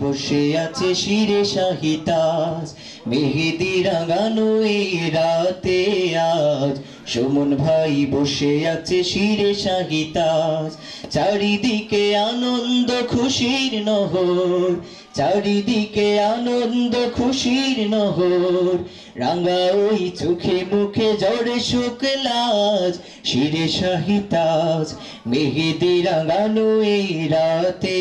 বসে আছে শিরে শাহিতাজ, মেহেদি রাঙানো এই রাতে আজ সুমন ভাই বসে আছে শিরে শাহিতাজ। চারিদিকে আনন্দ খুশির নহর, চারিদিকে আনন্দ খুশির নহর, রাঙা ওই চোখে মুখে জড়ে শুক্লাজ, শিরে শাহিতাজ মেহেদি রাঙানো এই রাতে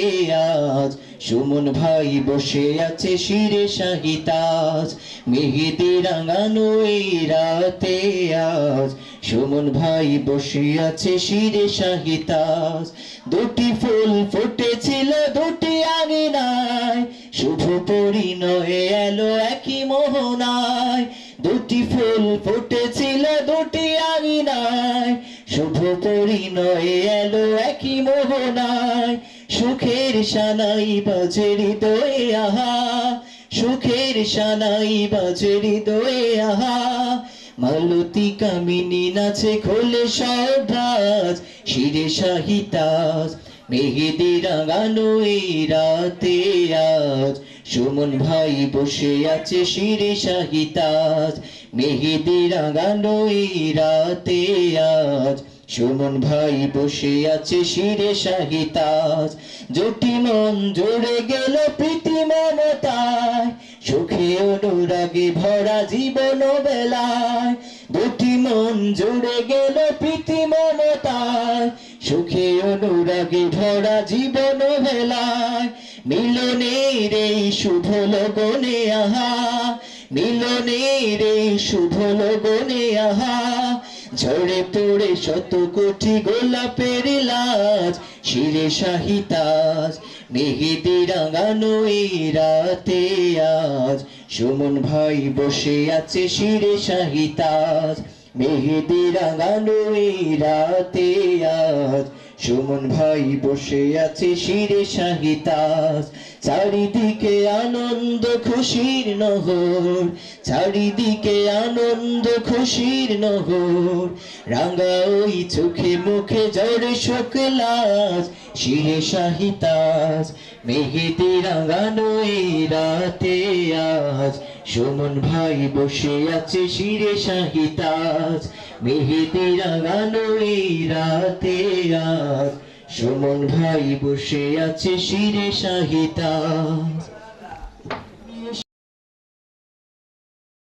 আজ সুমন ভাই বসে আছে শিরে শাহিতাজ, মেহেদি রাঙানো এই রাতে আজ সুমন ভাই বসে আছে শিরে শাহিতাজ। দুটি ফুল ফুটেছিল দুটি আঙিনায়, শুভ পরিণয়ে এলো একই মোহনায়। দুটি ফুল ফুটেছিল দুটি আঙিনায়, শুভ পরিণয়ে এলো একই মোহনায়। সুখের সানাই বাজে হৃদয়ে আহা, সুখের সানাই বাজে হৃদয়ে আহা, মালতী কামিনী নাচে খোলে সভাজ, শিরে শাহিতাজ মেহেদি রাঙানো এই রাতে আজ সুমন ভাই বসে আছে শিরে শাহিতাজ, মেহেদি রাঙানো এই রাতে আজ সুমন ভাই বসে আছে শিরে শাহিতাজ। জুটি মন জুড়ে গেল প্রীতি মমতায়, সুখে অনুরাগে ভরা জীবন বেলায়। দুটি মন জুড়ে গেল প্রীতি মমতায়, সুখে অনুরাগে ভরা জীবন বেলায়। মিলনের এই শুভ লগনে আহা, মিলনের এই শুভ লগনে আহা, ঝরে পড়ে শত কোটি গোলাপের লাজ, শিরে শাহিতাজ মেহেদি রাঙানো এই রাতে আজ সুমন ভাই বসে আছে শিরে শাহিতাজ, মেহেদি রাঙানো এই রাতে আজ সুমন ভাই বসে আছে শিরে শাহিতাজ। চারিদিকে আনন্দ খুশির নহর, চারিদিকে আনন্দ খুশির নহর, রাঙা ওই চোখে মুখে জড়ে শুক্লাজ, শিরে শাহিতাজ মেহেদি রাঙানো এই রাতে আজ সুমন ভাই বসে আছে শিরে শাহিতাজ, মেহেদি রাঙানো এই রাতে আজ সুমন ভাই বসে আছে শিরে শাহিতাজ।